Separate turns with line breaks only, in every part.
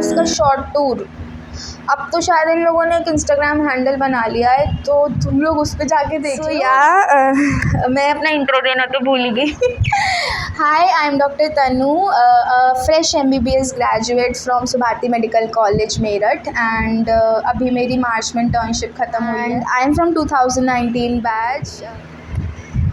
उसका short tour. अब तो शायद इन लोगों ने एक इंस्टाग्राम हैंडल बना लिया है, तो तुम लोग उस पर जाके देखो। मैं अपना इंट्रो देना तो भूल गई। Hi, I am doctor Tanu, fresh MBBS graduate from Subharti medical college Meerut, and अभी मेरी मार्च में इंटर्नशिप ख़त्म हुई है। I am from 2019 batch.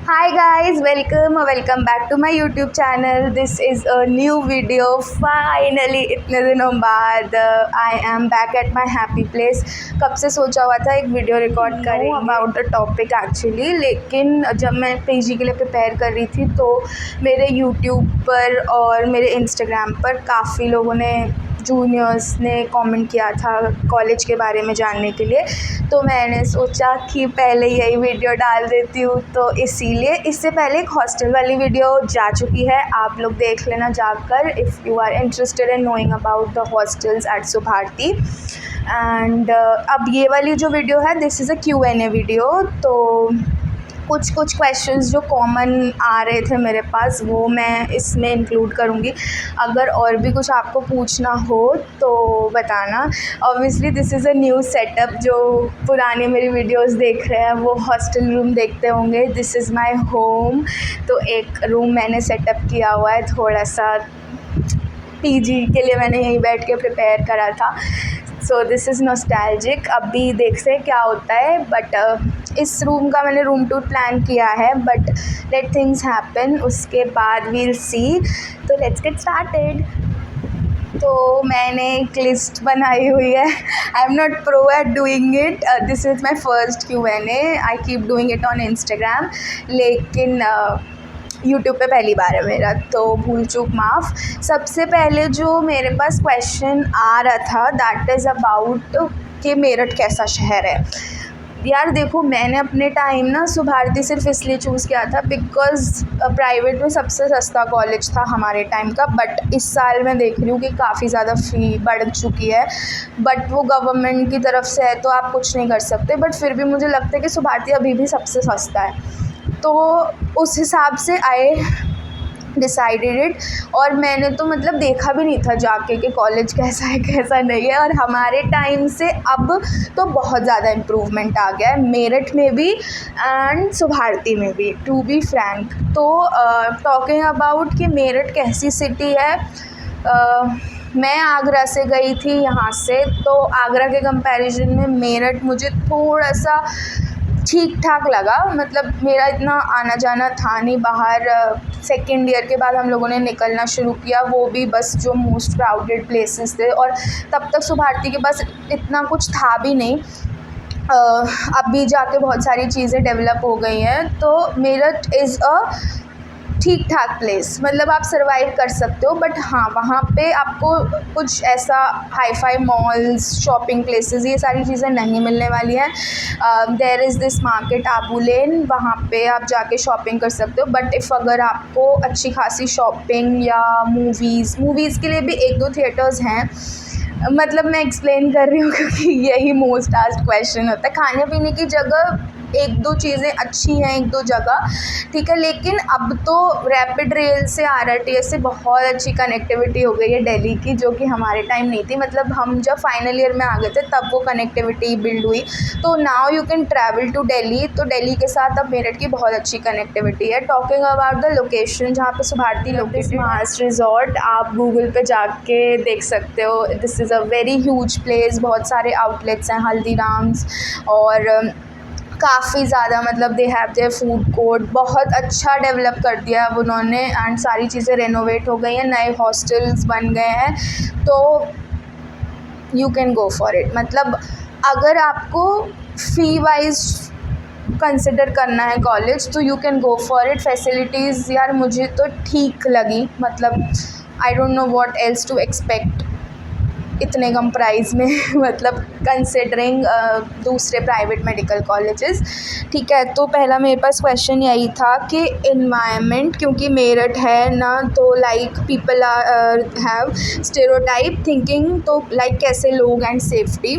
Hi guys, welcome back to my YouTube channel. This is a new video. Finally इतने दिनों बाद I am back at my happy place. कब से सोचा हुआ था एक वीडियो रिकॉर्ड करें अबाउट द टॉपिक एक्चुअली, लेकिन जब मैं PG के लिए प्रिपेयर कर रही थी तो मेरे YouTube पर और मेरे Instagram पर काफ़ी लोगों ने, जूनियर्स ने कमेंट किया था कॉलेज के बारे में जानने के लिए, तो मैंने सोचा कि पहले यही वीडियो डाल देती हूँ। तो इसीलिए इससे पहले एक हॉस्टल वाली वीडियो जा चुकी है, आप लोग देख लेना जाकर if you are interested in knowing about the hostels at Subharti. And अब ये वाली जो वीडियो है, this is a Q&A video. तो कुछ क्वेश्चंस जो कॉमन आ रहे थे मेरे पास वो मैं इसमें इंक्लूड करूँगी। अगर और भी कुछ आपको पूछना हो तो बताना। Obviously this is a new setup. जो पुरानी मेरी वीडियोस देख रहे हैं वो हॉस्टल रूम देखते होंगे। This is my home. तो एक रूम मैंने सेटअप किया हुआ है, थोड़ा सा PG के लिए मैंने यहीं बैठ के प्रिपेयर करा था। So this is nostalgic. अभी देखते हैं क्या होता है, बट इस रूम का मैंने रूम टूर प्लान किया है, बट लेट थिंग्स हैपन, उसके बाद वील सी। तो लेट्स गेट स्टार्टेड। तो मैंने एक लिस्ट बनाई हुई है। I am not pro at doing it, this is my first Q&A। I keep doing it on Instagram, लेकिन यूट्यूब पे पहली बार है मेरा, तो भूल चूक माफ़। सबसे पहले जो मेरे पास क्वेश्चन आ रहा था दैट इज़ अबाउट कि मेरठ कैसा शहर है। यार देखो, मैंने अपने टाइम ना सुभारती सिर्फ इसलिए चूज़ किया था बिकॉज़ प्राइवेट में सबसे सस्ता कॉलेज था हमारे टाइम का, बट इस साल मैं देख रही हूँ कि काफ़ी ज़्यादा फ़ी बढ़ चुकी है, बट वो गवर्नमेंट की तरफ से है तो आप कुछ नहीं कर सकते। बट फिर भी मुझे लगता है कि सुभारती अभी भी सबसे सस्ता है, तो उस हिसाब से आई डिसाइडेड इट। और मैंने तो मतलब देखा भी नहीं था जाके कि कॉलेज कैसा है कैसा नहीं है, और हमारे टाइम से अब तो बहुत ज़्यादा इम्प्रूवमेंट आ गया है मेरठ में भी एंड सुभारती में भी, टू बी फ्रैंक। तो टॉकिंग अबाउट कि मेरठ कैसी सिटी है, मैं आगरा से गई थी यहाँ से, तो आगरा के कंपैरिजन में मेरठ मुझे थोड़ा सा ठीक ठाक लगा। मतलब मेरा इतना आना जाना था नहीं बाहर। सेकेंड ईयर के बाद हम लोगों ने निकलना शुरू किया, वो भी बस जो मोस्ट क्राउडेड प्लेसेस थे, और तब तक सुभारती के पास इतना कुछ था भी नहीं। अभी जाके बहुत सारी चीज़ें डेवलप हो गई हैं, तो मेरठ इज़ अ ठीक ठाक प्लेस, मतलब आप सर्वाइव कर सकते हो। बट हाँ, वहाँ पे आपको कुछ ऐसा hi-fi malls, shopping places, ये सारी चीज़ें नहीं मिलने वाली हैं। There is this market Abu lane, वहाँ पे आप जाके शॉपिंग कर सकते हो। बट इफ़ अगर आपको अच्छी खासी शॉपिंग या मूवीज़ के लिए भी एक दो थिएटर्स हैं। मतलब मैं एक्सप्लेन कर रही हूँ क्योंकि यही मोस्ट आस्क्ड क्वेश्चन होता है। खाने पीने की जगह एक दो चीज़ें अच्छी हैं, एक दो जगह ठीक है, लेकिन अब तो रैपिड रेल से RRTS से बहुत अच्छी कनेक्टिविटी हो गई है दिल्ली की, जो कि हमारे टाइम नहीं थी। मतलब हम जब फाइनल ईयर में आ गए थे तब वो कनेक्टिविटी बिल्ड हुई, तो now you can travel to Delhi. तो दिल्ली के साथ अब मेरठ की बहुत अच्छी कनेक्टिविटी है। टॉकिंग अबाउट द लोकेशन, जहाँ पे सुभारती लोकेशन मास्ट रिजॉर्ट, आप गूगल पे जाके देख सकते हो। This is a very huge place, बहुत सारे आउटलेट्स हैं, हल्दीराम्स और काफ़ी ज़्यादा, मतलब they have their food court, बहुत अच्छा डेवलप कर दिया है उन्होंने, एंड सारी चीज़ें रेनोवेट हो गई हैं, नए हॉस्टल्स बन गए हैं, तो you can go for it. मतलब अगर आपको फ़ी वाइज कंसिडर करना है कॉलेज तो you can go for it. Facilities यार मुझे तो ठीक लगी, मतलब I don't know what else to expect इतने कम प्राइस में मतलब कंसिडरिंग दूसरे प्राइवेट मेडिकल कॉलेजेस। ठीक है, तो पहला मेरे पास क्वेश्चन यही था कि इन्वायरमेंट, क्योंकि मेरठ है ना, तो like people have stereotype thinking, तो लाइक कैसे लोग एंड सेफ्टी।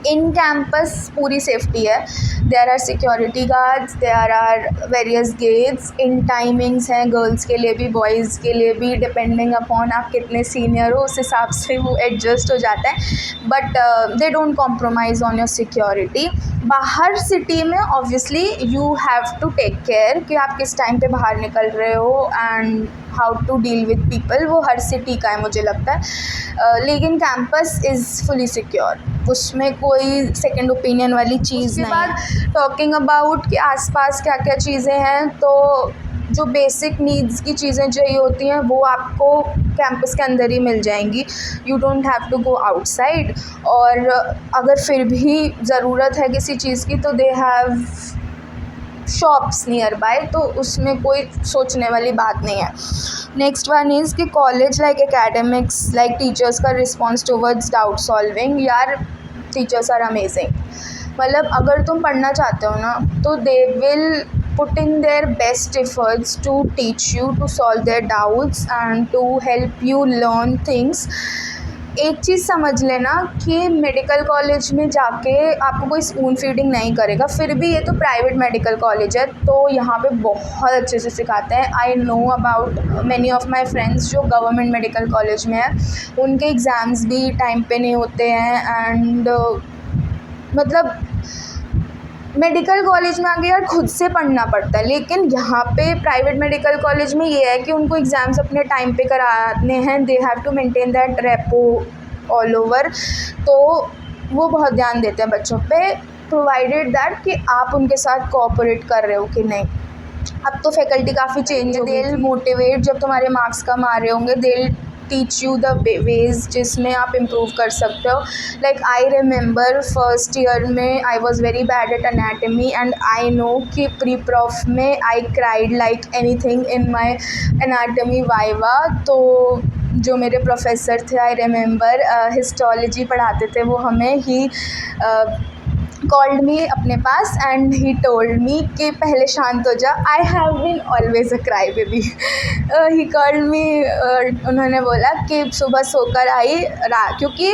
इन कैंपस पूरी सेफ्टी है, there are security guards, there are various gates, in timings हैं गर्ल्स के लिए भी बॉयज़ के लिए भी, डिपेंडिंग अपॉन आप कितने सीनियर हो उस हिसाब से वो एडजस्ट हो जाता है, but they don't compromise on your security. बाहर सिटी में obviously you have to take care कि आप किस टाइम पे बाहर निकल रहे हो and how to deal with people, वो हर सिटी का है मुझे लगता है। लेकिन कैंपस इज़ फुली सिक्योर, उसमें कोई सेकंड ओपिनियन वाली चीज़ नहीं है। टॉकिंग अबाउट कि आसपास क्या क्या चीज़ें हैं, तो जो बेसिक नीड्स की चीज़ें चाहिए होती हैं वो आपको कैंपस के अंदर ही मिल जाएंगी, you don't have to go outside. और अगर फिर भी ज़रूरत है किसी चीज़ की तो they have shops nearby, तो उसमें कोई सोचने वाली बात नहीं है। नेक्स्ट वन इज़ कि college like academics like teachers का रिस्पॉन्स टुवर्ड्स डाउट सॉल्विंग, यार टीचर्स आर अमेजिंग। मतलब अगर तुम पढ़ना चाहते हो ना तो they will put in their best efforts to teach you, to solve their doubts and to help you learn things. एक चीज़ समझ लेना कि मेडिकल कॉलेज में जाके आपको कोई स्पून फीडिंग नहीं करेगा, फिर भी ये तो प्राइवेट मेडिकल कॉलेज है तो यहाँ पे बहुत अच्छे से सिखाते हैं। I know about many of my friends जो गवर्नमेंट मेडिकल कॉलेज में है, उनके एग्ज़ाम्स भी टाइम पे नहीं होते हैं एंड मतलब मेडिकल कॉलेज में आगे यार खुद से पढ़ना पड़ता है, लेकिन यहाँ पे प्राइवेट मेडिकल कॉलेज में ये है कि उनको एग्ज़ाम्स अपने टाइम पे कराने हैं, they have to maintain that repo all over, तो वो बहुत ध्यान देते हैं बच्चों पे, प्रोवाइडेड दैट कि आप उनके साथ कोऑपरेट कर रहे हो कि नहीं। अब तो फैकल्टी काफ़ी चेंज हो गई, दे मोटिवेट, जब तुम्हारे मार्क्स कम आ रहे होंगे they teach you the ways जिसमें आप इम्प्रूव कर सकते हो। Like I remember first year में I was very bad at anatomy and I know कि प्री प्रॉफ में I cried like anything in my anatomy viva. तो जो मेरे प्रोफेसर थे, आई रिमेंबर हिस्टोलॉजी पढ़ाते थे वो हमें, ही कॉल्ड मी अपने पास एंड ही टोल्ड मी कि पहले शांत हो जा, I have been always a cry baby. He called me, उन्होंने बोला कि सुबह सोकर आई क्योंकि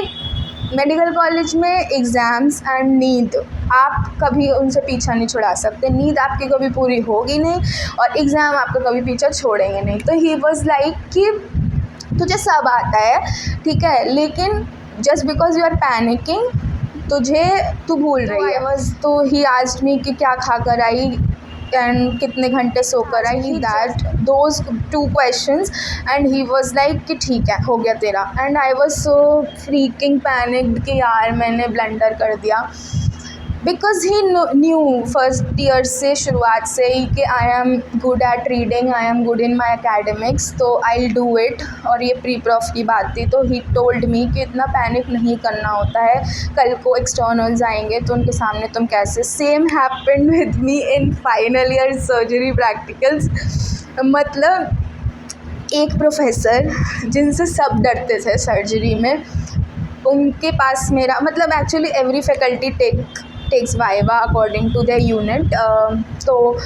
मेडिकल कॉलेज में एग्ज़ाम्स एंड नींद आप कभी उनसे पीछा नहीं छुड़ा सकते, नींद आपकी कभी पूरी होगी नहीं और एग्ज़ाम आपका कभी पीछा छोड़ेंगे नहीं। तो ही वॉज़ लाइक कि तुझे सब आता है ठीक है, लेकिन just because you are panicking तू भूल रही है। तो ही आस्क्ड मी कि क्या खा कर आई एंड कितने घंटे सोकर आई, that those 2 questions and he was like कि ठीक है हो गया तेरा। And I was so freaking panicked कि यार मैंने ब्लंडर कर दिया, because he knew first year से शुरुआत से ही कि I am good at reading, I am good in my academics, तो आई विल डू इट। और ये प्री प्रॉफ की बात थी, तो ही टोल्ड मी कि इतना पैनिक नहीं करना होता है, कल को एक्सटर्नल्स आएंगे तो उनके सामने तुम कैसे। Same happened with me in final year surgery practicals. मतलब एक प्रोफेसर जिनसे सब डरते थे सर्जरी में, उनके पास मेरा मतलब actually every faculty takes viva according to their unit, तो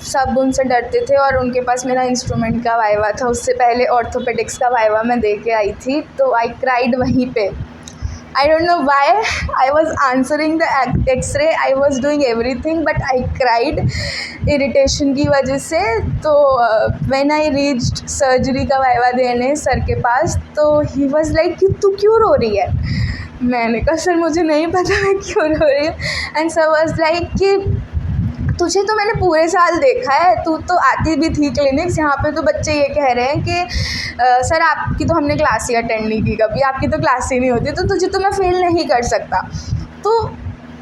सब उनसे डरते थे और उनके पास मेरा इंस्ट्रूमेंट का वाइवा था, उससे पहले ऑर्थोपेडिक्स का वाइवा मैं दे के आई थी, तो आई क्राइड वहीं पे। I don't know why, I was answering the x-ray, I was doing everything but I cried irritation की वजह से। तो व्हेन आई रीच्ड सर्जरी का वाइवा देने सर के पास, तो ही वॉज लाइक कि तू क्यों रो रही है। मैंने कहा सर मुझे नहीं पता मैं क्यों रो रही हूँ। एंड सर वॉज लाइक कि तुझे तो मैंने पूरे साल देखा है, तू तो आती भी थी क्लिनिक्स, यहाँ पे तो बच्चे ये कह रहे हैं कि सर आपकी तो हमने क्लास ही अटेंड नहीं की कभी, आपकी तो क्लास ही नहीं होती, तो तुझे तो मैं फेल नहीं कर सकता। तो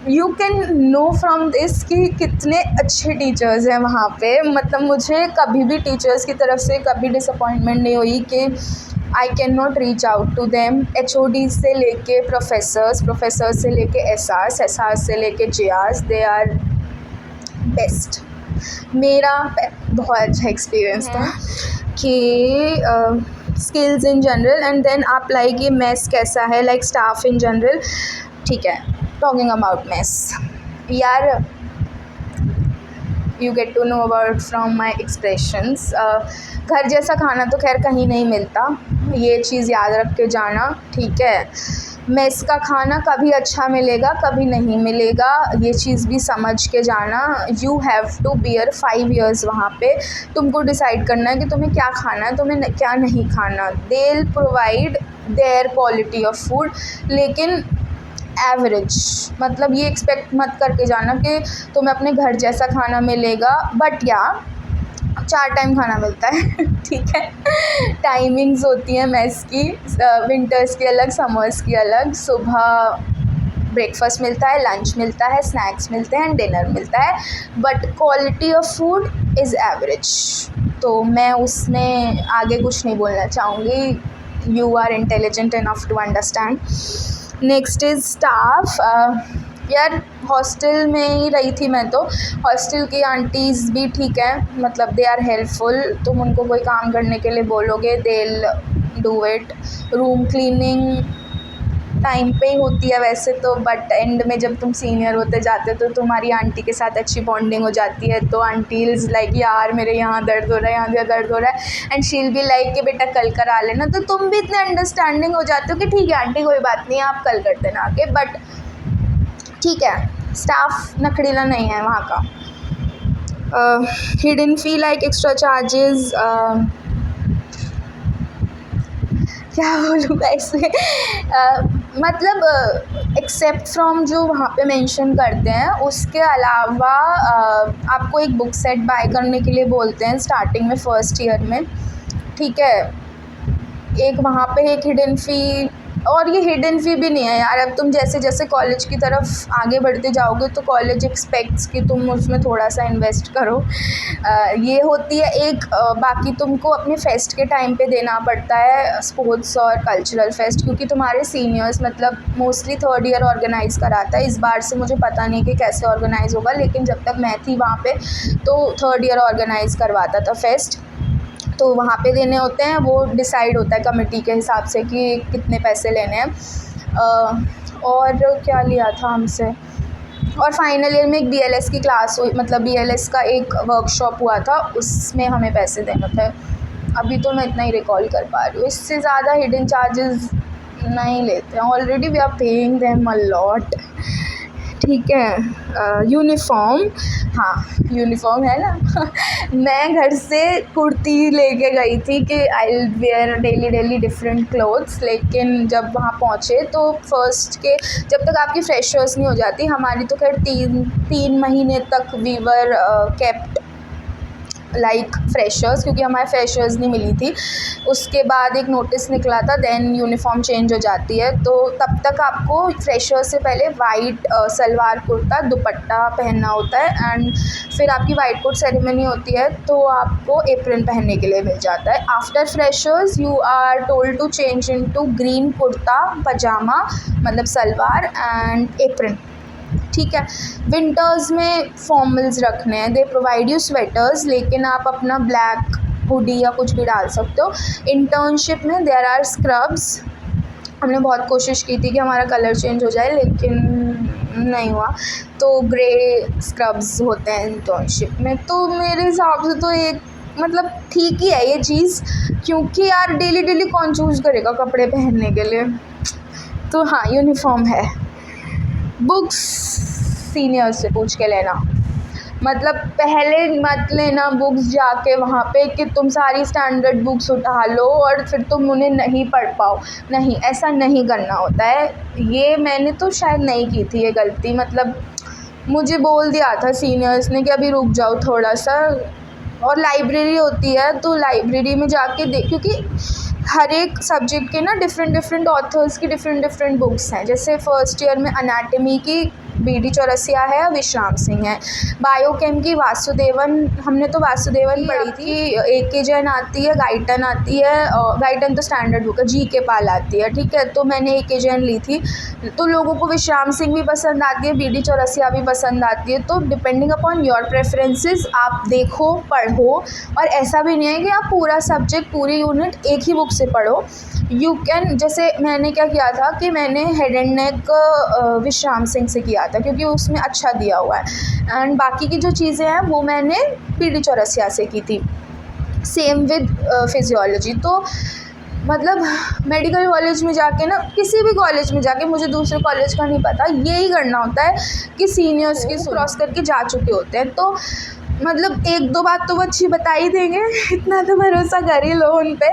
you can know from this कि कितने अच्छे टीचर्स हैं वहाँ पे। मतलब मुझे कभी भी टीचर्स की तरफ से कभी डिसअपॉइंटमेंट नहीं हुई कि I can not reach out to them. HOD से लेके प्रोफेसर्स से लेके SR से लेके JRs, दे आर बेस्ट। मेरा बहुत अच्छा एक्सपीरियंस था कि skills in general and then आप लाइक ये मेस कैसा है, लाइक स्टाफ इन जनरल। ठीक है, टॉकिंग अबाउट मेस, यार you get to know about from my expressions. घर जैसा खाना तो खैर कहीं नहीं मिलता, ये चीज़ याद रख के जाना ठीक है। मेस का खाना कभी अच्छा मिलेगा, कभी नहीं मिलेगा, ये चीज़ भी समझ के जाना। You have to bear 5 years वहाँ पे। तुमको डिसाइड करना है कि तुम्हें क्या खाना है, तुम्हें क्या नहीं खाना। They will provide there quality of food, लेकिन एवरेज, मतलब ये एक्सपेक्ट मत करके जाना कि तुम्हें अपने घर जैसा खाना मिलेगा। बट या 4 टाइम खाना मिलता है ठीक है। टाइमिंग्स होती हैं मेस की, विंटर्स की अलग, समर्स की अलग। सुबह ब्रेकफास्ट मिलता है, लंच मिलता है, स्नैक्स मिलते हैं, डिनर मिलता है, but quality of food is average. तो मैं उसमें आगे कुछ नहीं बोलना चाहूँगी। You are intelligent enough to understand. Next is staff. यार हॉस्टल में ही रही थी मैं, तो हॉस्टल की आंटीज़ भी ठीक है, मतलब दे आर हेल्पफुल। तुम उनको कोई काम करने के लिए बोलोगे, they will do it. Room cleaning time पे ही होती है वैसे तो, बट एंड में जब तुम सीनियर होते जाते हो तो तुम्हारी आंटी के साथ अच्छी बॉन्डिंग हो जाती है। तो आंटी इज़ लाइक यार मेरे यहाँ दर्द हो रहा है, यहाँ दर्द हो रहा है, and she will be like कि बेटा कल करा लेना। तो तुम भी इतने अंडरस्टैंडिंग हो जाते हो कि ठीक है आंटी कोई बात नहीं, आप कल कर देना आके। बट ठीक है, स्टाफ नखड़ीला नहीं है वहाँ का। हिडन फी लाइक एक्स्ट्रा चार्जेस, क्या बोलूँ ऐसे, मतलब एक्सेप्ट फ्रॉम जो वहाँ पे मेंशन करते हैं, उसके अलावा आपको एक बुक सेट बाय करने के लिए बोलते हैं स्टार्टिंग में, फर्स्ट ईयर में, ठीक है। एक वहाँ पे एक हिडन फ़ी, और ये हिडन फ़ी भी नहीं है यार। अब तुम जैसे जैसे कॉलेज की तरफ आगे बढ़ते जाओगे तो कॉलेज एक्सपेक्ट्स कि तुम उसमें थोड़ा सा इन्वेस्ट करो, ये होती है एक। बाकी तुमको अपने फेस्ट के टाइम पे देना पड़ता है, स्पोर्ट्स और कल्चरल फेस्ट, क्योंकि तुम्हारे सीनियर्स मतलब मोस्टली 3rd ईयर ऑर्गेनाइज़ कराता है। इस बार से मुझे पता नहीं कि कैसे ऑर्गेनाइज़ होगा, लेकिन जब तक मैं थी वहाँ पे तो 3rd ईयर ऑर्गेनाइज़ करवाता था फेस्ट। तो वहाँ पे देने होते हैं, वो डिसाइड होता है कमेटी के हिसाब से कि कितने पैसे लेने हैं। और क्या लिया था हमसे, और फाइनल ईयर में एक BLS की क्लास हुई, मतलब BLS का एक वर्कशॉप हुआ था, उसमें हमें पैसे देने थे। अभी तो मैं इतना ही रिकॉल कर पा रही हूँ, इससे ज़्यादा हिडन चार्जेस नहीं लेते हैं। Already we are paying them a lot, ठीक है। यूनिफॉर्म, हाँ यूनिफॉर्म है ना मैं घर से कुर्ती लेके गई थी कि I will where daily different clothes, लेकिन जब वहाँ पहुँचे तो फर्स्ट के जब तक आपकी फ्रेशर्स नहीं हो जाती, हमारी तो खैर 3 महीने तक we were kept like freshers, क्योंकि हमारे फ्रेशर्स नहीं मिली थी। उसके बाद एक नोटिस निकला था, देन यूनिफॉर्म चेंज हो जाती है। तो तब तक आपको फ्रेशर्स से पहले वाइट सलवार कुर्ता दुपट्टा पहनना होता है, एंड फिर आपकी वाइट कोट सेरेमनी होती है तो आपको एप्रन पहनने के लिए मिल जाता है। After freshers you are told to change into green kurta pyjama, मतलब सलवार एंड एप्रन, ठीक है। विंटर्स में फॉर्मल्स रखने हैं, दे प्रोवाइड यू स्वेटर्स, लेकिन आप अपना ब्लैक हुडी या कुछ भी डाल सकते हो। इंटर्नशिप में देयर आर स्क्रब्स, हमने बहुत कोशिश की थी कि हमारा कलर चेंज हो जाए, लेकिन नहीं हुआ। तो ग्रे स्क्रब्स होते हैं इंटर्नशिप में। तो मेरे हिसाब से तो एक मतलब ठीक ही है ये चीज़, क्योंकि यार डेली कौन चूज़ करेगा कपड़े पहनने के लिए। तो हाँ, यूनिफॉर्म है। बुक्स सीनियर से पूछ के लेना, मतलब पहले मत लेना बुक्स जाके वहाँ पे कि तुम सारी स्टैंडर्ड बुक्स उठा लो और फिर तुम उन्हें नहीं पढ़ पाओ। नहीं, ऐसा नहीं करना होता है। ये मैंने तो शायद नहीं की थी ये गलती, मतलब मुझे बोल दिया था सीनियर्स ने कि अभी रुक जाओ थोड़ा सा। और लाइब्रेरी होती है तो लाइब्रेरी में जाके देख, क्योंकि हर एक सब्जेक्ट के ना डिफरेंट ऑथर्स की डिफरेंट बुक्स हैं। जैसे फर्स्ट ईयर में अनाटमी की BD चौरसिया है, विश्राम सिंह है। बायोकेम की वासुदेवन, हमने तो वासुदेवन पढ़ी थी। AK जैन आती है, गाइटन आती है, गाइटन तो स्टैंडर्ड बुक है, GK पाल आती है, ठीक है। तो मैंने AK जैन ली थी। तो लोगों को विश्राम सिंह भी पसंद आती है, BD चौरसिया भी पसंद आती है। तो डिपेंडिंग अपॉन योर प्रेफरेंसेस आप देखो, पढ़ो। और ऐसा भी नहीं है कि आप पूरा सब्जेक्ट, पूरी यूनिट एक ही बुक से पढ़ो। यू कैन, जैसे मैंने क्या किया था कि मैंने हेड एंड नेक विश्राम सिंह से किया था, क्योंकि उसमें अच्छा दिया हुआ है। एंड बाकी की जो चीज़ें हैं वो मैंने BD चौरसिया से की थी। Same with physiology. तो मतलब मेडिकल कॉलेज में जाके ना, किसी भी कॉलेज में जाके, मुझे दूसरे कॉलेज का नहीं पता, यही करना होता है कि सीनियर्स की क्रॉस करके जा चुके होते हैं, तो मतलब एक दो बात तो वो अच्छी बता ही देंगे, इतना तो भरोसा कर ही लो उन पे।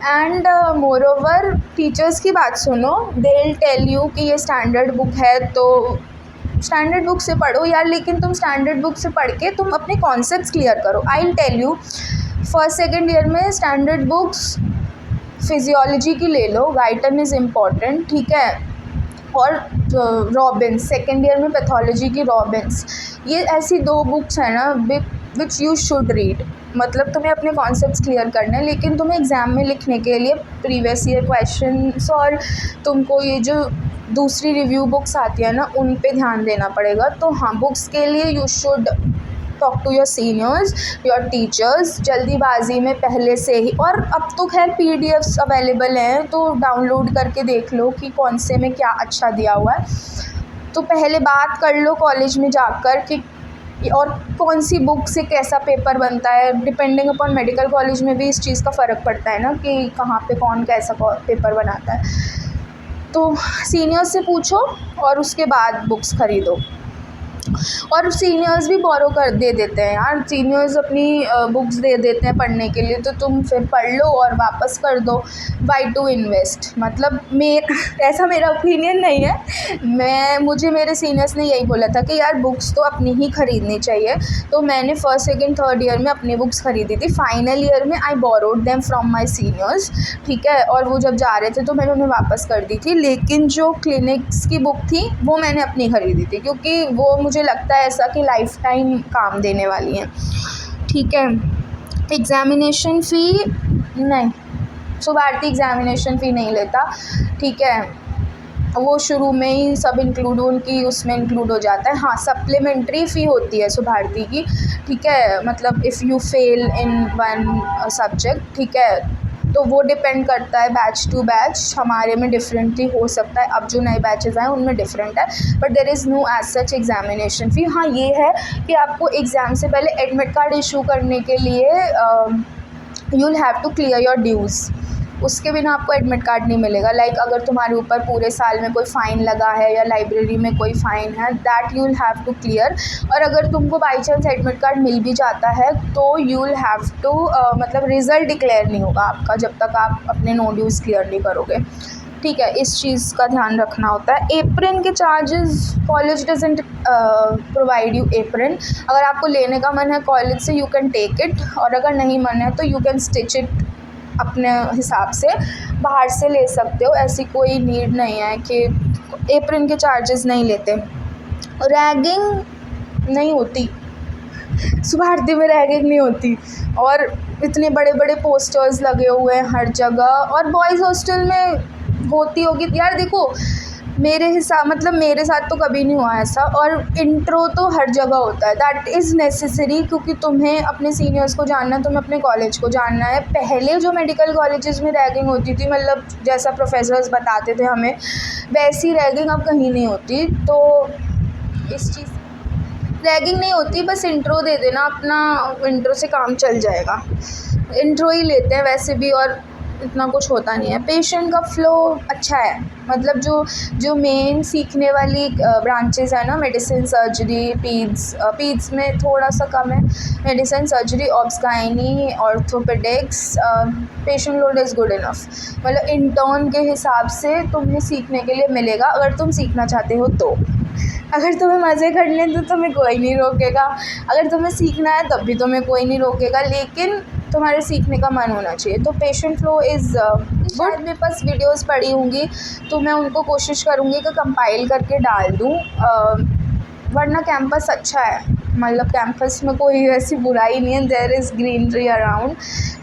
एंड मोर ओवर टीचर्स की बात सुनो, दे विल टेल यू कि ये स्टैंडर्ड बुक है तो स्टैंडर्ड बुक से पढ़ो यार, लेकिन तुम स्टैंडर्ड बुक से पढ़ के तुम अपने कॉन्सेप्ट्स क्लियर करो। I will tell you, first second year में स्टैंडर्ड बुक्स फिजियोलॉजी की ले लो, गाइटन इज़ इम्पॉर्टेंट, ठीक है, और रॉबिन्स सेकेंड ईयर में पैथोलॉजी की रॉबिन्स, ये ऐसी दो बुक्स हैं ना विच यू शुड रीड। मतलब तुम्हें अपने कॉन्सेप्ट्स क्लियर करने हैं, लेकिन तुम्हें एग्ज़ाम में लिखने के लिए प्रीवियस ईयर क्वेश्चंस और तुमको ये जो दूसरी रिव्यू बुक्स आती है ना, उन पे ध्यान देना पड़ेगा। तो हाँ, बुक्स के लिए you should talk to your seniors, your teachers, जल्दीबाजी में पहले से ही। और अब तो खैर पीडीएफ्स अवेलेबल हैं, तो डाउनलोड करके देख लो कि कौन से में क्या अच्छा दिया हुआ है। तो पहले बात कर लो कॉलेज में जाकर कि और कौन सी बुक से कैसा पेपर बनता है। डिपेंडिंग अपॉन मेडिकल कॉलेज में भी इस चीज़ का फ़र्क पड़ता है ना कि कहाँ पे कौन कैसा पेपर बनाता है। तो सीनियर्स से पूछो और उसके बाद बुक्स ख़रीदो। और सीनियर्स भी बोरो कर दे देते हैं यार, सीनियर्स अपनी बुक्स दे देते हैं पढ़ने के लिए, तो तुम फिर पढ़ लो और वापस कर दो। वाई टू इन्वेस्ट, मतलब ऐसा मेरा ओपिनियन नहीं है, मुझे मेरे सीनियर्स ने यही बोला था कि यार बुक्स तो अपनी ही ख़रीदनी चाहिए। तो मैंने फर्स्ट सेकंड थर्ड ईयर में अपनी बुक्स ख़रीदी थी, फाइनल ईयर में I borrowed them from my seniors, ठीक है, और वो जब जा रहे थे तो मैंने उन्हें वापस कर दी थी। लेकिन जो क्लिनिक्स की बुक थी वो मैंने अपनी ख़रीदी थी, क्योंकि वो मुझे लगता है ऐसा कि लाइफ टाइम काम देने वाली हैं, ठीक है। एग्ज़ामिनेशन फ़ी नहीं, सुभारती एग्ज़ामिनेशन फ़ी नहीं लेता, ठीक है, वो शुरू में ही सब इंक्लूड उनकी उसमें इंक्लूड हो जाता है। हाँ, सप्लीमेंट्री फ़ी होती है सुभारती की, ठीक है, मतलब if you fail in one subject, ठीक है, तो वो डिपेंड करता है बैच टू बैच, हमारे में डिफरेंटली हो सकता है, अब जो नए बैचेज़ आए उनमें डिफरेंट है, but there is no as such examination fee. हाँ, ये है कि आपको एग्ज़ाम से पहले एडमिट कार्ड इशू करने के लिए you will have to clear your dues, उसके बिना आपको एडमिट कार्ड नहीं मिलेगा। लाइक अगर तुम्हारे ऊपर पूरे साल में कोई फ़ाइन लगा है या लाइब्रेरी में कोई फ़ाइन है, that you will have to clear. और अगर तुमको बाई चांस एडमिट कार्ड मिल भी जाता है तो यू विल हैव टू मतलब रिज़ल्ट डिक्लेयर नहीं होगा आपका जब तक आप अपने नो ड्यूज़ क्लियर नहीं करोगे, ठीक है, इस चीज़ का ध्यान रखना होता है। एप्रन के charges, college doesn't provide you apron, अगर आपको लेने का मन है कॉलेज से यू कैन टेक इट, और अगर नहीं मन है तो यू कैन स्टिच इट अपने हिसाब से, बाहर से ले सकते हो, ऐसी कोई नीड नहीं है कि एप्रन के चार्जेस नहीं लेते। रैगिंग नहीं होती सुभारती में, रैगिंग नहीं होती, और इतने बड़े बड़े पोस्टर्स लगे हुए हैं हर जगह। और बॉयज़ हॉस्टल में होती होगी यार, देखो मेरे हिसाब मतलब मेरे साथ तो कभी नहीं हुआ ऐसा, और इंट्रो तो हर जगह होता है, दैट इज़ नेसेसरी, क्योंकि तुम्हें अपने सीनियर्स को जानना है, तुम्हें अपने कॉलेज को जानना है। पहले जो मेडिकल कॉलेजेस में रैगिंग होती थी, मतलब जैसा प्रोफेसर्स बताते थे हमें, वैसी रैगिंग अब कहीं नहीं होती। तो इस चीज़ रैगिंग नहीं होती, बस इंट्रो दे देना अपना, इंट्रो से काम चल जाएगा, इंट्रो ही लेते हैं वैसे भी, और इतना कुछ होता नहीं है। पेशेंट का फ़्लो अच्छा है, मतलब जो मेन सीखने वाली ब्रांचेस है ना, मेडिसिन, सर्जरी, पीड्स में थोड़ा सा कम है, medicine, surgery, obs, gynae, orthopaedics, patient load is good enough, मतलब इंटर्न के हिसाब से तुम्हें सीखने के लिए मिलेगा, अगर तुम सीखना चाहते हो तो। अगर तुम्हें मज़े करने तो तुम्हें कोई नहीं रोकेगा, अगर तुम्हें सीखना है तब भी तुम्हें कोई नहीं रोकेगा, लेकिन तुम्हारे सीखने का मन होना चाहिए। तो पेशेंट फ्लो इज़ गुड। मेरे पास वीडियोस पड़ी होंगी तो मैं उनको कोशिश करूँगी कि कंपाइल करके डाल दूँ, वरना कैंपस अच्छा है, मतलब कैंपस में कोई ऐसी बुराई नहीं है, देयर इज़ ग्रीनरी अराउंड,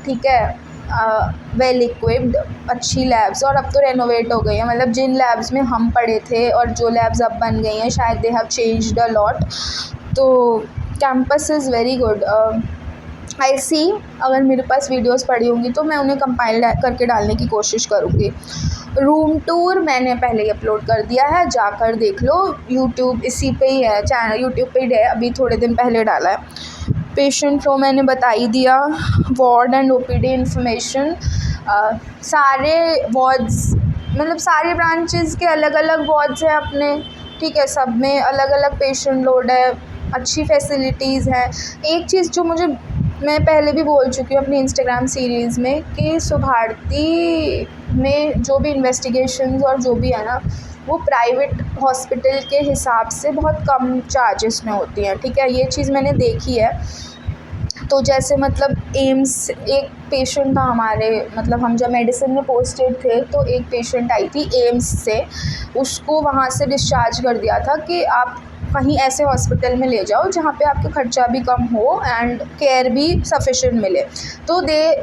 ठीक है, वेल इक्विप्ड, अच्छी लैब्स, और अब तो रेनोवेट हो गई हैं, मतलब जिन लैब्स में हम पढ़े थे और जो लैब्स अब बन गई हैं शायद they have changed a lot. तो कैंपस इज़ वेरी गुड। आई सी, अगर मेरे पास वीडियोस पड़ी होंगी तो मैं उन्हें कंपाइल करके डालने की कोशिश करूँगी। रूम टूर मैंने पहले ही अपलोड कर दिया है, जाकर देख लो, यूट्यूब इसी पे ही है, चैनल यूट्यूब पे ही है, अभी थोड़े दिन पहले डाला है। पेशेंट फ्लो मैंने बता ही दिया। वार्ड एंड ओपीडी इन्फॉर्मेशन, सारे वार्ड्स मतलब सारे ब्रांचेस के अलग अलग वार्ड्स हैं अपने, ठीक है, सब में अलग अलग पेशेंट लोड है, अच्छी फैसिलिटीज़ हैं। एक चीज़ जो मैं पहले भी बोल चुकी हूँ अपनी इंस्टाग्राम सीरीज़ में कि सुभारती में जो भी इन्वेस्टिगेशंस और जो भी है ना, वो प्राइवेट हॉस्पिटल के हिसाब से बहुत कम चार्जेस में होती हैं, ठीक है, ये चीज़ मैंने देखी है। तो जैसे मतलब एम्स, एक पेशेंट था हमारे, मतलब हम जब मेडिसिन में पोस्टेड थे तो एक पेशेंट आई थी एम्स से, उसको वहाँ से डिस्चार्ज कर दिया था कि आप कहीं ऐसे हॉस्पिटल में ले जाओ जहाँ पे आपका खर्चा भी कम हो एंड केयर भी सफिशिएंट मिले। तो they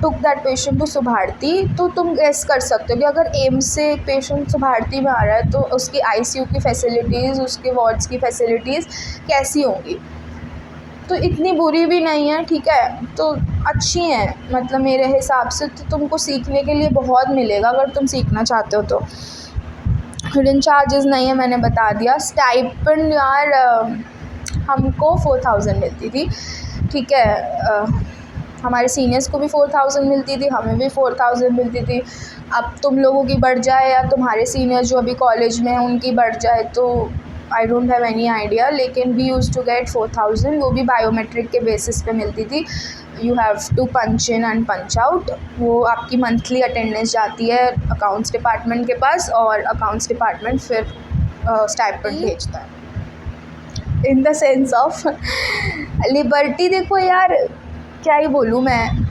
took that patient to Subharti. तो तुम गेस कर सकते हो कि अगर एम्स से एक पेशेंट सुभारती में आ रहा है तो उसकी आईसीयू की फैसिलिटीज़, उसके वार्ड्स की फैसिलिटीज़ कैसी होंगी। तो इतनी बुरी भी नहीं है, ठीक है, तो अच्छी हैं मतलब मेरे हिसाब से। तो तुमको सीखने के लिए बहुत मिलेगा अगर तुम सीखना चाहते हो तो। हिडन चार्जेस नहीं है, मैंने बता दिया। स्टाइपेंड यार हमको 4000 मिलती थी, ठीक है, हमारे सीनियर्स को भी 4000 मिलती थी, हमें भी 4000 मिलती थी। अब तुम लोगों की बढ़ जाए या तुम्हारे सीनियर्स जो अभी कॉलेज में हैं उनकी बढ़ जाए तो I don't have any idea, लेकिन वी यूज़ टू गेट 4000, वो भी बायोमेट्रिक के बेसिस पे मिलती थी। You have to punch in and punch out, वो आपकी मंथली अटेंडेंस जाती है अकाउंट्स डिपार्टमेंट के पास और अकाउंट्स डिपार्टमेंट फिर स्टाइपेंड भेजता है। In the sense of liberty, देखो यार क्या ही बोलूँ मैं,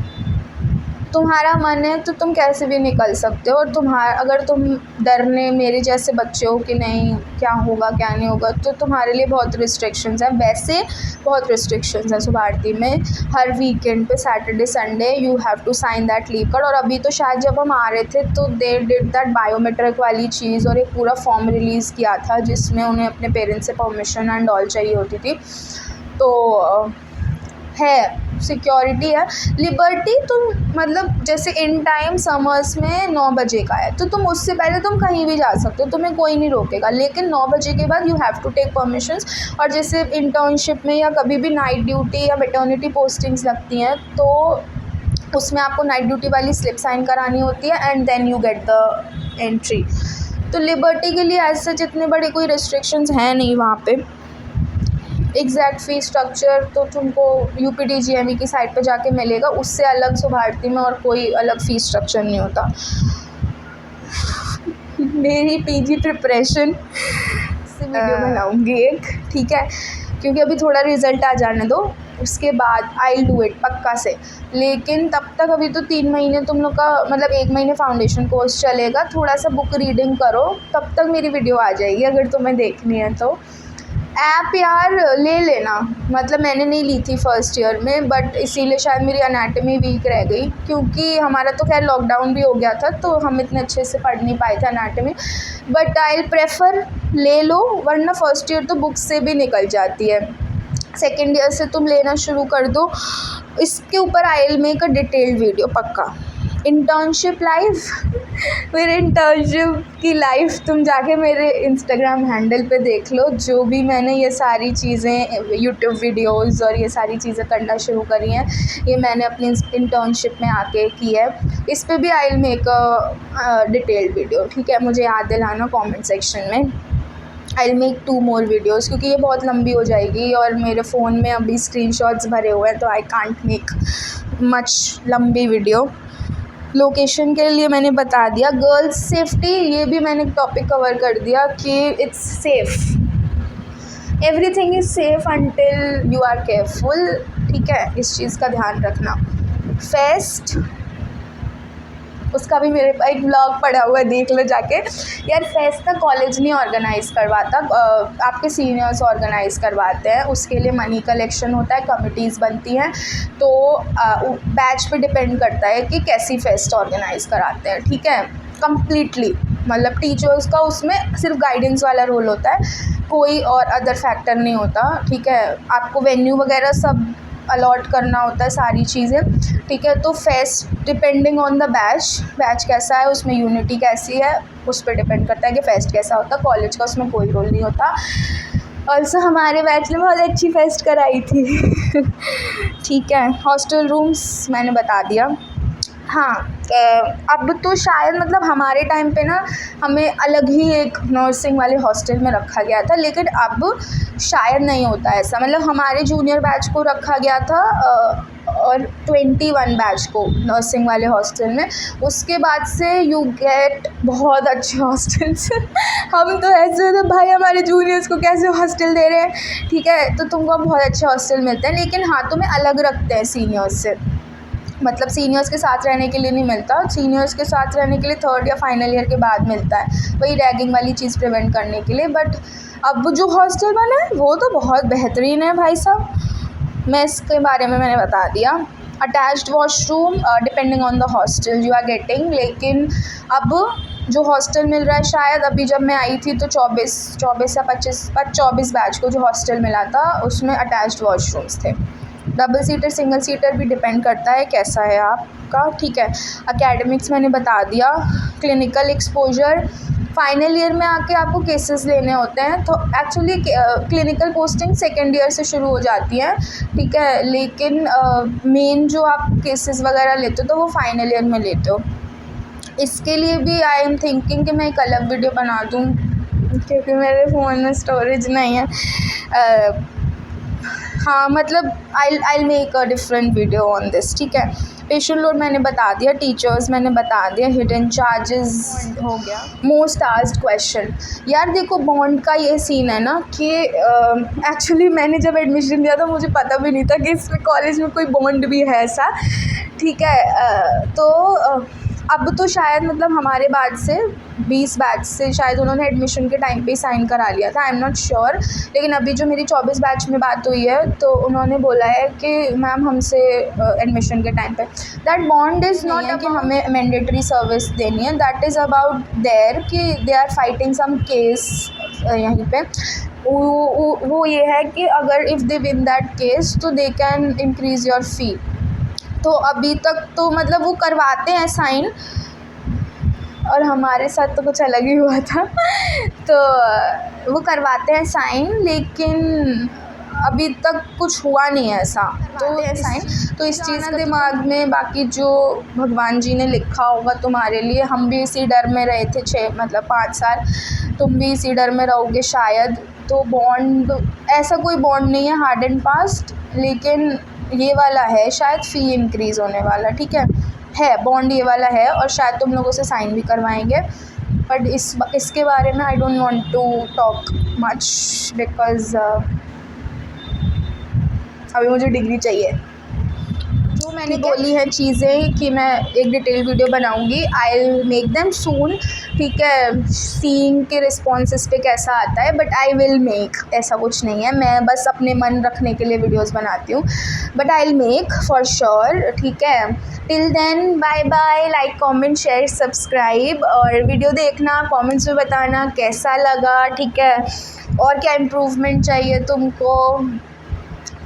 तुम्हारा मन है तो तुम कैसे भी निकल सकते हो। और अगर तुम डरने मेरे जैसे बच्चे हो कि नहीं क्या होगा क्या नहीं होगा, तो तुम्हारे लिए बहुत रिस्ट्रिक्शंस हैं। वैसे बहुत रिस्ट्रिक्शंस हैं सुभारती में। हर वीकेंड पे Saturday Sunday you have to sign that leave card. और अभी तो शायद जब हम आ रहे थे तो दे डिड दैट बायोमेट्रिक वाली चीज़ और एक पूरा फॉर्म रिलीज़ किया था जिसमें उन्हें अपने पेरेंट्स से परमिशन एंड ऑल चाहिए होती थी। तो है, सिक्योरिटी है। लिबर्टी तुम मतलब जैसे इन टाइम समर्स में 9 बजे का है तो तुम उससे पहले तुम कहीं भी जा सकते हो, तुम्हें कोई नहीं रोकेगा, लेकिन 9 बजे के बाद you have to take permissions. और जैसे इंटर्नशिप में या कभी भी नाइट ड्यूटी या मैटरनिटी पोस्टिंग्स लगती हैं तो उसमें आपको नाइट ड्यूटी वाली स्लिप साइन करानी होती है and then you get the entry. तो लिबर्टी के लिए ऐसे जितने बड़े कोई रिस्ट्रिक्शंस हैं नहीं वहाँ पे। एग्जैक्ट फी स्ट्रक्चर तो तुमको UPDGME की साइट पे जाके मिलेगा, उससे अलग सुभारती में और कोई अलग फ़ी स्ट्रक्चर नहीं होता। मेरी PG प्रिपरेशन से वीडियो बनाऊंगी एक, ठीक है, क्योंकि अभी थोड़ा रिज़ल्ट आ जाने दो, उसके बाद आई विल डू इट पक्का से। लेकिन तब तक अभी तो 3 महीने तुम लोग का मतलब 1 महीने फाउंडेशन कोर्स चलेगा, थोड़ा सा बुक रीडिंग करो, तब तक मेरी वीडियो आ जाएगी अगर तुम्हें देखनी है तो। ऐप यार ले लेना, मतलब मैंने नहीं ली थी फर्स्ट ईयर में, बट इसीलिए शायद मेरी एनाटमी वीक रह गई, क्योंकि हमारा तो खैर लॉकडाउन भी हो गया था तो हम इतने अच्छे से पढ़ नहीं पाए थे anatomy. But I will prefer ले लो, वरना फर्स्ट ईयर तो बुक से भी निकल जाती है, सेकेंड ईयर से तुम लेना शुरू कर दो। इसके ऊपर आई will make a detailed video पक्का। इंटर्नशिप लाइफ, मेरे इंटर्नशिप की लाइफ तुम जाके मेरे इंस्टाग्राम हैंडल पे देख लो, जो भी मैंने ये सारी चीज़ें यूट्यूब वीडियोस और ये सारी चीज़ें करना शुरू करी हैं ये मैंने अपनी इंटर्नशिप में आके की है। इस पे भी आई will make a detailed video, ठीक है, मुझे याद दिलाना कमेंट सेक्शन में। आई विल मेक 2 more वीडियोज़, क्योंकि ये बहुत लंबी हो जाएगी और मेरे फ़ोन में अभी स्क्रीनशॉट्स भरे हुए हैं तो आई कांट मेक मच लंबी वीडियो। लोकेशन के लिए मैंने बता दिया। गर्ल्स सेफ्टी, ये भी मैंने टॉपिक कवर कर दिया कि it's safe, everything is safe until you are careful, ठीक है, इस चीज़ का ध्यान रखना। फेस्ट, उसका भी मेरे पास एक ब्लॉग पड़ा हुआ है, देख लो जाके। यार फेस्ट का कॉलेज नहीं ऑर्गेनाइज़ करवाता, आपके सीनियर्स ऑर्गेनाइज़ करवाते हैं, उसके लिए मनी कलेक्शन होता है, कमिटीज़ बनती हैं, तो बैच पे डिपेंड करता है कि कैसी फेस्ट ऑर्गेनाइज़ कराते हैं, ठीक है, कम्प्लीटली। मतलब टीचर्स का उसमें सिर्फ गाइडेंस वाला रोल होता है, कोई और अदर फैक्टर नहीं होता, ठीक है। आपको वेन्यू वगैरह सब अलॉट करना होता है, सारी चीज़ें, ठीक है। तो fest depending on the batch कैसा है, उसमें यूनिटी कैसी है, उस पर डिपेंड करता है कि फेस्ट कैसा होता है। कॉलेज का उसमें कोई रोल नहीं होता। ऑल्सो हमारे बैच ने बहुत अच्छी फेस्ट कराई थी। ठीक है, हॉस्टल रूम्स मैंने बता दिया। हाँ, अब तो शायद मतलब हमारे टाइम पे ना हमें अलग ही एक नर्सिंग वाले हॉस्टल में रखा गया था, लेकिन अब शायद नहीं होता ऐसा। मतलब हमारे जूनियर बैच को रखा गया था और 21 बैच को नर्सिंग वाले हॉस्टल में। उसके बाद से यू गेट बहुत अच्छे हॉस्टल्स। हम तो ऐसे होते भाई हमारे जूनियर्स को कैसे हॉस्टल दे रहे हैं, ठीक है, तो तुमको बहुत अच्छे हॉस्टल मिलते हैं, लेकिन हाँ तुम्हें अलग रखते हैं सीनियर्स से। मतलब सीनियर्स के साथ रहने के लिए नहीं मिलता, सीनियर्स के साथ रहने के लिए 3rd या फाइनल ईयर के बाद मिलता है, वही रैगिंग वाली चीज़ प्रिवेंट करने के लिए। बट अब जो हॉस्टल बना है वो तो बहुत बेहतरीन है भाई साहब। मैं इसके बारे में मैंने बता दिया। Attached washroom depending on the hostel you are getting, लेकिन अब जो हॉस्टल मिल रहा है, शायद अभी जब मैं आई थी तो 24 या 24 बैच को जो हॉस्टल मिला था उसमें अटैच्ड वॉशरूम्स थे। डबल सीटर सिंगल सीटर भी डिपेंड करता है कैसा है आपका, ठीक है। एकेडमिक्स मैंने बता दिया। क्लिनिकल एक्सपोजर फाइनल ईयर में आके आपको केसेस लेने होते हैं, तो actually clinical posting 2nd year से शुरू हो जाती है, ठीक है, लेकिन मेन जो आप केसेस वगैरह लेते हो तो वो फाइनल ईयर में लेते हो। इसके लिए भी आई एम थिंकिंग कि मैं एक अलग वीडियो बना दूँ, क्योंकि मेरे फ़ोन में स्टोरेज नहीं है। हाँ मतलब I make a different video on this, ठीक है। पेशेंट लोड मैंने बता दिया, टीचर्स मैंने बता दिया, हिडन चार्जेस हो गया। मोस्ट आस्क्ड क्वेश्चन, यार देखो बॉन्ड का ये सीन है ना कि एक्चुअली मैंने जब एडमिशन लिया था मुझे पता भी नहीं था कि इसमें कॉलेज में कोई बॉन्ड भी है ऐसा, ठीक है। तो अब तो शायद मतलब हमारे बाद से 20 बैच से शायद उन्होंने एडमिशन के टाइम पे साइन करा लिया था, आई एम नॉट श्योर, लेकिन अभी जो मेरी 24 बैच में बात हुई है तो उन्होंने बोला है कि मैम हमसे एडमिशन के टाइम पे दैट बॉन्ड इज़ नॉट कि हमें मैंडेटरी सर्विस देनी है, दैट इज़ अबाउट देयर कि they are fighting some case यहीं पे। वो ये है कि अगर if they win that case तो they can increase your fee. तो अभी तक तो मतलब वो करवाते हैं साइन, और हमारे साथ तो कुछ अलग ही हुआ था। तो वो करवाते हैं साइन, लेकिन अभी तक कुछ हुआ नहीं है ऐसा, तो साइन तो इस चीज़ का दिमाग में, बाकी जो भगवान जी ने लिखा होगा तुम्हारे लिए। हम भी इसी डर में रहे थे 5 साल, तुम भी इसी डर में रहोगे शायद। तो बॉन्ड ऐसा कोई बॉन्ड नहीं है हार्ड एंड फास्ट, लेकिन ये वाला है शायद फ़ी इंक्रीज़ होने वाला, ठीक है बॉन्ड ये वाला है, और शायद तुम लोगों से साइन भी करवाएंगे। बट इसके बारे में I don't want to talk much because अभी मुझे डिग्री चाहिए। जो मैंने बोली है चीज़ें कि मैं एक डिटेल वीडियो बनाऊंगी, आई विल मेक देम सून, ठीक है। सीइंग के रिस्पॉन्सेस पे कैसा आता है, बट आई विल मेक, ऐसा कुछ नहीं है, मैं बस अपने मन रखने के लिए वीडियोस बनाती हूँ, but I will make for sure, ठीक है। Till then bye bye, like comment share subscribe, और वीडियो देखना, कमेंट्स में बताना कैसा लगा, ठीक है, और क्या इम्प्रूवमेंट चाहिए तुमको।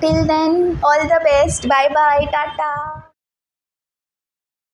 Till then, all the best. Bye bye. Tata.